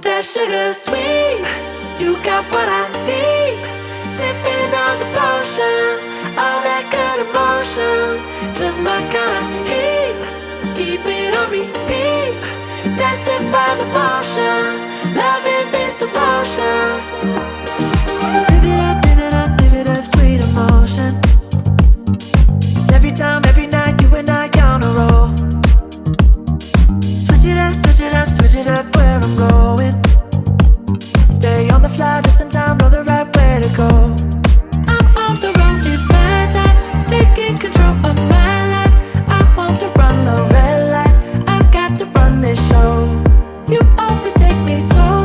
that sugar sweet. You got what I need. Sipping on the potion, all that good emotion. Just my kind of heat. Keep it on repeat. Tested by the motion. Loving this devotion. Live it up, live it up, live it up, sweet emotion. Every time, every night, you and I on a roll. Switch it up, switch it up, switch it up where I'm going. Stay on the fly just in time, know the right way to go. I'm on the road, it's my time, taking control of my life. I want to run the red lights, I've got to run this show. You always take me so